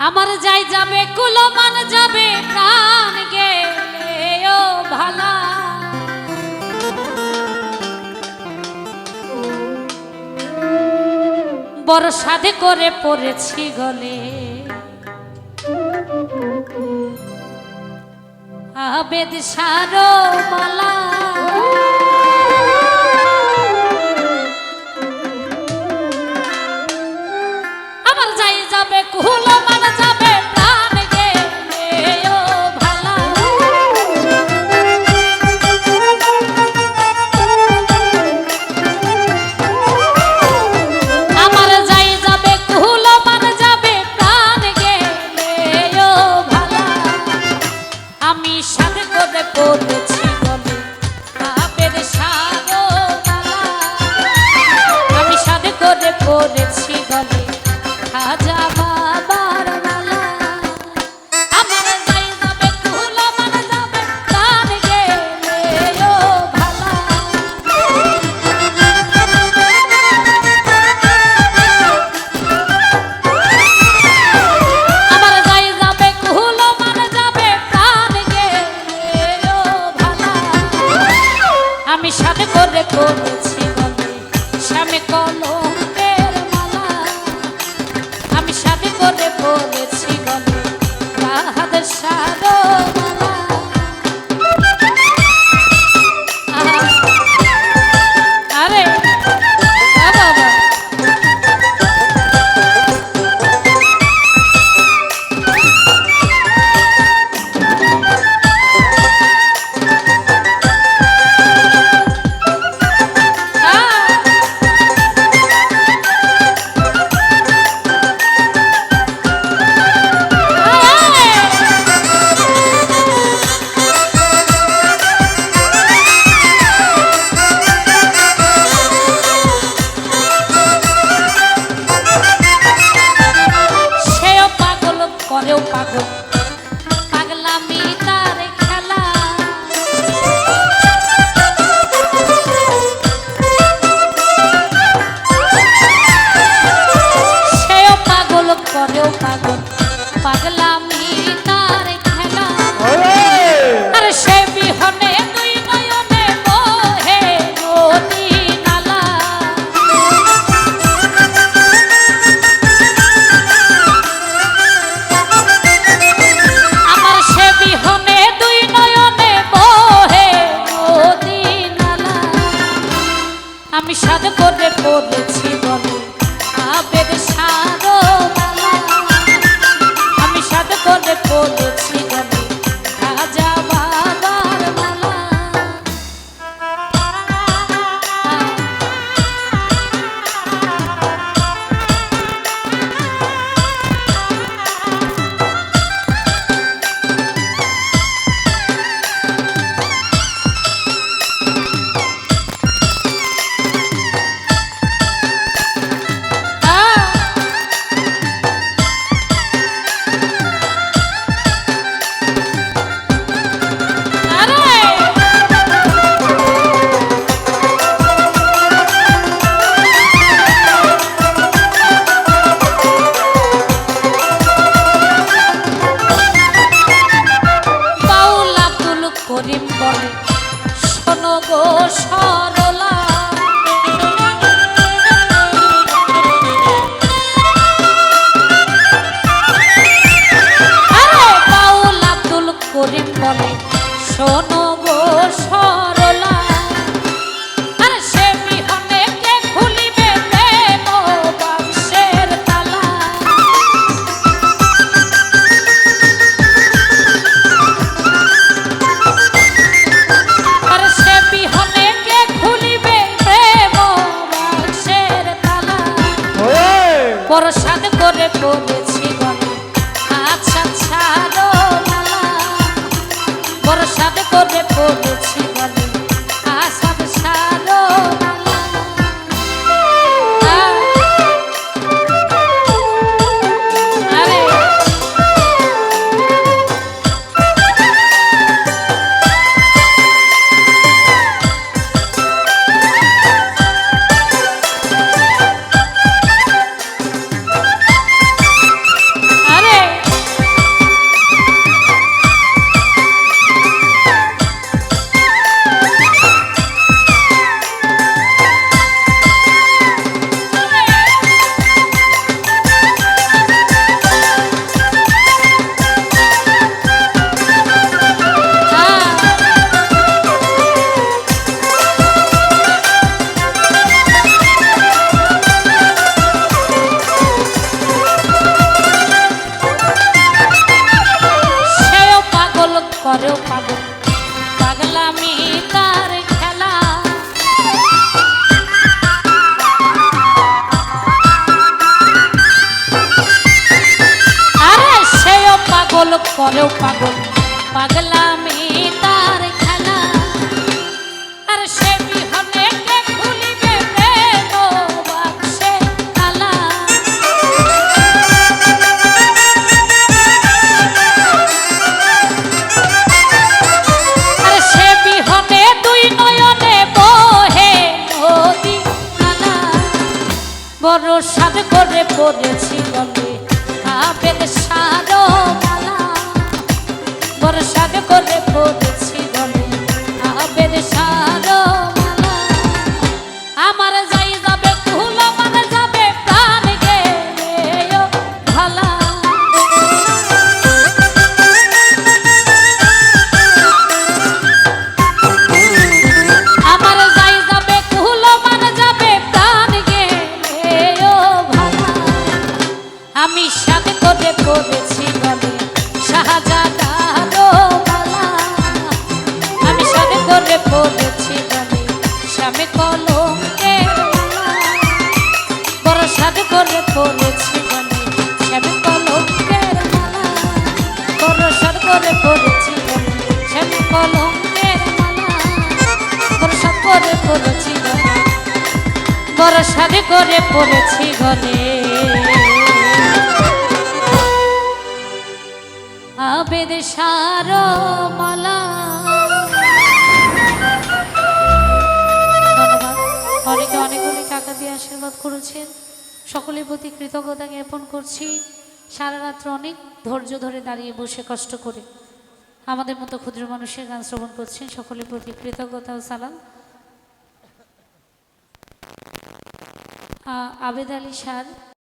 আমার যাই যাবে কুলমান যাবে প্রাণ গেলে ও ভালা বড় সাধে করে পড়েছি গলে আবেদ সারো মালা আমার যাই যাবে কুলমান যাবে প্রাণ গেলে ও ভালা আমার যাই যাবে কুলমান যাবে প্রাণ গেলে ও ভালা আমি সাথে করে পড়েছি গলে আবেদ সারো মালা আমি সাথে করে পড়েছি গলে খাজা বাবার মালা আমার যাই যাবে কুলমান যাবে প্রাণ গেলে ও ভালা আমার যাই যাবে কুলমান যাবে প্রাণ গেলে ও ভালা আমি সাথে করে পড়েছি গলে শ্যামে কলমের মালা আমি সাথে করে পড়েছি গলে বাহাদুর সারো মালা আরে বাবা সেও পাগল করেও পাগল পাগলামি তার খেলা সেও পাগল করেও পাগল পাগলামি তার খেলা আরে সে বিহনে দুই নয়নে বহে নদী নালা আমার সে বিহনে দুই নয়নে বহে নদী নালা আমি সাধ করে পড়েছি বলে আবেদ সারো মালা আমি সাধ করে পড়েছি বলে রাজা বাবার মালা বাউল আব্দুল করিম বলে শোনো গো সরলা আরে বাউল আব্দুল করিম বলে শোনো গো সরলা আরে সে বিহনে কে খুলিবে প্রেম বাক্সের তালা আর সে বিহনে কে খুলিবে প্রেম বাক্সের তালা প্রসাদ করে পড়েছি গলে আচ্ছা ছাড়ো মালা প্রসাদ করে পড়েছি গলে আসাদ ছাড়ো মালা আরে করেও পাগল পাগলামি তার খেলা আর সে বিহনে কে খুলিবে প্রেম বাক্সে তালা আর সে বিহনে দুই নয়নে বহে নদী নালা বড় সাদ করে পড়েছি গলে আবের সারো মালা বড় সাদ করে পড়েছি গলে আবের সারো মালা আমার যাই যাবে কুলো মানে যাবে প্রাণ গেলে ও ভালা আমার যাই যাবে কুলো মানে যাবে প্রাণ গেলে ও ভালা আমি সাদ করে পড়েছি গলে শাহজাদারো মালা আমি সাদ করে পড়েছি গলে শ্যামে কলঙ্কের মালা বড় সাদ করে পড়েছি গলে শ্যামে কলঙ্কের মালা বড় সাদ করে পড়েছি গলে শ্যামে কলঙ্কের মালা বড় সাদ করে পড়েছি গলে বড় সাদ করে পড়েছি গলে আবেদ সারো মালা ধন্যবাদ অনেকে অনেকগুলি টাকা দিয়ে আশীর্বাদ করেছেন সকলের প্রতি কৃতজ্ঞতা জ্ঞাপন করছি সারা রাত্র অনেক ধৈর্য ধরে দাঁড়িয়ে বসে কষ্ট করে আমাদের মতো ক্ষুদ্র মানুষের গান শ্রবণ করছেন সকলের প্রতি কৃতজ্ঞতা ও সালাম আবেদ আলী স্যার